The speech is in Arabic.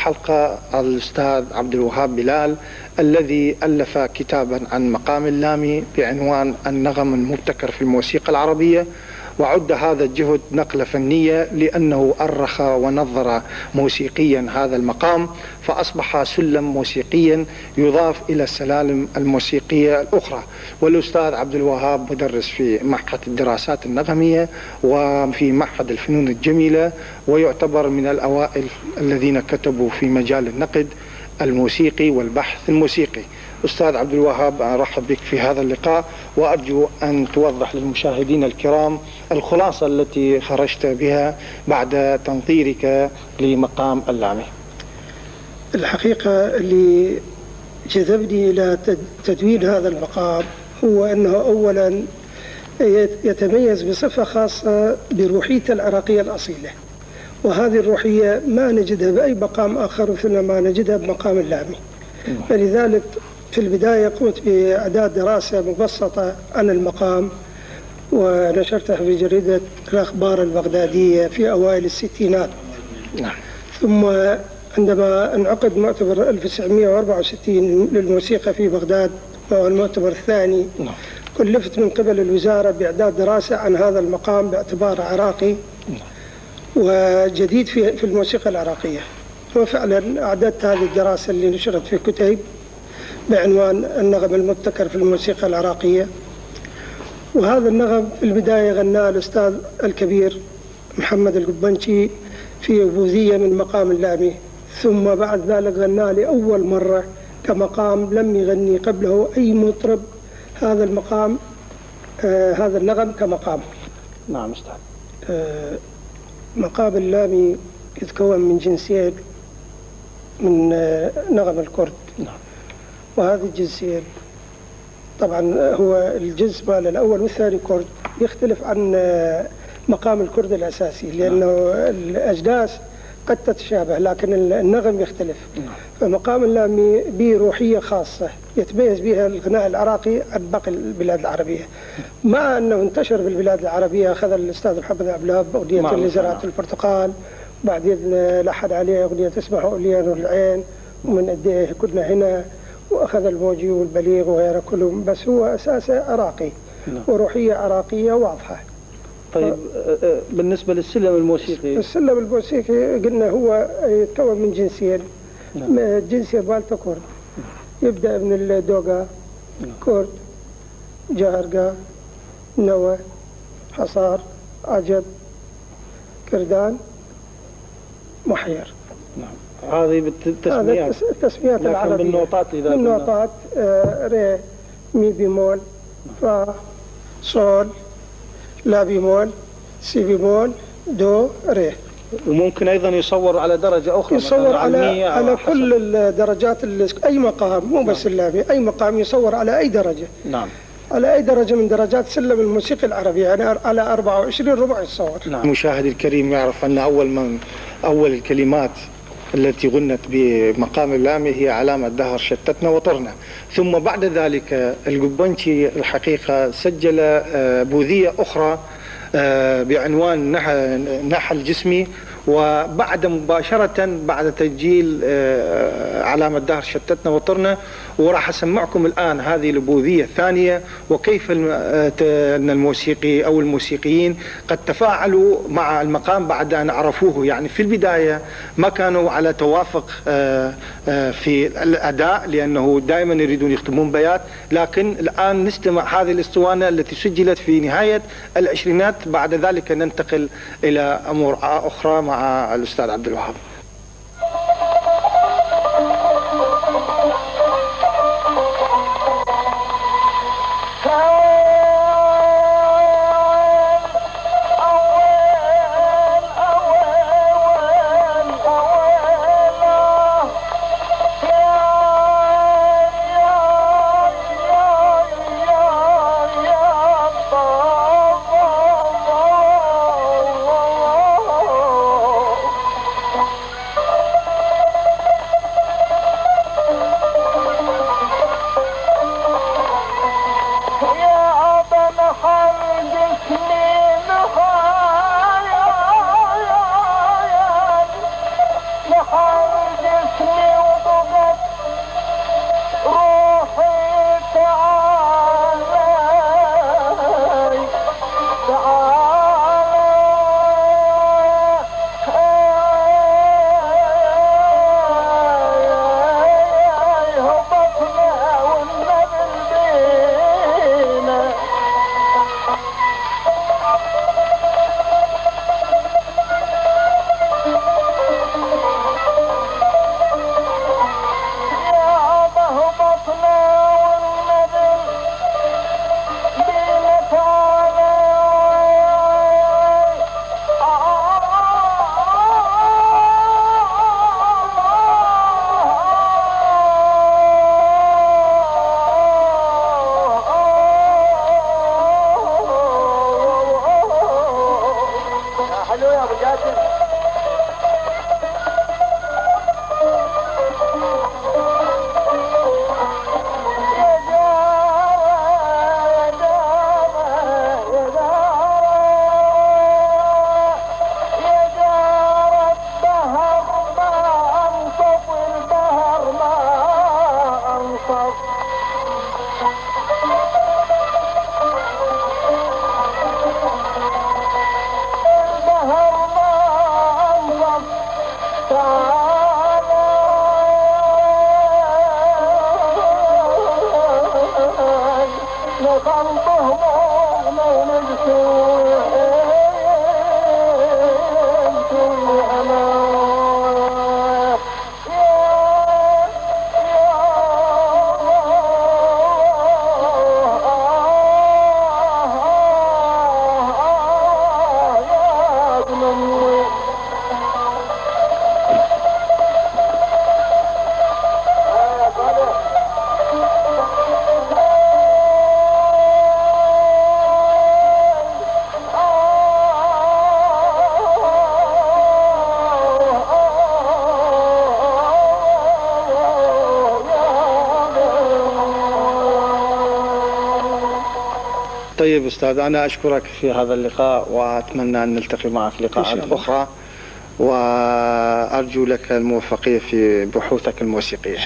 الحلقة الأستاذ عبد الوهاب بلال الذي ألف كتابا عن مقام اللامي بعنوان النغم المبتكر في الموسيقى العربية، وعد هذا الجهد نقلة فنية لأنه أرخ ونظر موسيقيا هذا المقام، فأصبح سلم موسيقيا يضاف إلى السلالم الموسيقية الأخرى. والأستاذ عبد الوهاب مدرس في معهد الدراسات النغمية وفي معهد الفنون الجميلة، ويعتبر من الأوائل الذين كتبوا في مجال النقد الموسيقي والبحث الموسيقي. أستاذ عبد الوهاب، أرحب بك في هذا اللقاء، وأرجو أن توضح للمشاهدين الكرام الخلاصة التي خرجت بها بعد تنظيرك لمقام اللامي. الحقيقة اللي جذبني إلى تدوين هذا المقام هو أنه أولا يتميز بصفة خاصة بروحيته العراقية الأصيلة، وهذه الروحية ما نجدها بأي مقام آخر مثل ما نجدها بمقام اللامي. فلذلك في البداية قمت بإعداد دراسة مبسطة عن المقام ونشرتها في جريدة الأخبار البغدادية في أوائل الستينات. ثم عندما انعقد مؤتمر 1964 للموسيقى في بغداد وهو المؤتمر الثاني، كلفت من قبل الوزارة بإعداد دراسة عن هذا المقام باعتباره عراقي وجديد في الموسيقى العراقية. وفعلا أعددت هذه الدراسة اللي نشرت في كتيب بعنوان النغم المبتكر في الموسيقى العراقية. وهذا النغم في البداية غناه الأستاذ الكبير محمد القبنشي في أبوذية من مقام اللامي، ثم بعد ذلك غناه لأول مرة كمقام لم يغني قبله أي مطرب هذا المقام، هذا النغم كمقام. نعم أستاذ. مقام اللامي يتكون من جنسين من نغم الكرد. وهذه الجنسين طبعا هو الجنس مال الأول والثاني كرد يختلف عن مقام الكرد الأساسي، لأنه الأجناس قد تتشابه لكن النغم يختلف. فمقام اللامي به روحية خاصة يتميز بها الغناء العراقي عن باقي البلاد العربية، مع أنه انتشر بالبلاد العربية. أخذ الأستاذ محمد عبد الوهاب أغنية اللي زرعت البرتقال، بعدين لحن عليها أغنية اسمها أوليان العين، ومن أديه كنا هنا، وأخذ الموجي والبليغ وغيره كلهم، بس هو أساسه عراقي وروحية عراقية واضحة. طيب بالنسبة للسلم الموسيقي، السلم الموسيقي قلنا هو يتكون من جنسين. جنسية بالتا كرد، يبدأ من الدوغا كرد، جهرقا، نوى، حصار، عجب، كردان، محير. هذه بالتسميات، التسميات العربية بالنوطات إذا بالنوطات ري، مي بيمول، فا، صول، لا بيمول، سي بيمول، دو، ري. وممكن أيضا يصور على درجة أخرى، يصور على كل الدرجات أي مقام، مو بس اللامي، أي مقام يصور على أي درجة. نعم. على أي درجة من درجات سلم الموسيقى العربية، يعني على 24 ربع يصور. نعم. المشاهد الكريم يعرف أن أول الكلمات التي غنت بمقام اللامي هي علامة دهر شتتنا وطرنا. ثم بعد ذلك القبنشي الحقيقة سجل بوذية أخرى بعنوان نحى الجسمي، وبعد مباشرة بعد تسجيل علامة دهر شتتنا وطرنا. وراح أسمعكم الآن هذه البوذية الثانية، وكيف أن الموسيقي أو الموسيقيين قد تفاعلوا مع المقام بعد أن عرفوه. يعني في البداية ما كانوا على توافق في الأداء، لأنه دائما يريدون يختمون بيات، لكن الآن نستمع هذه الاسطوانة التي سجلت في نهاية العشرينات. بعد ذلك ننتقل إلى أمور أخرى مع الأستاذ عبد الوهاب. طيب أستاذ، أنا أشكرك في هذا اللقاء وأتمنى أن نلتقي معك في لقاءات أخرى، وأرجو لك الموفقية في بحوثك الموسيقية.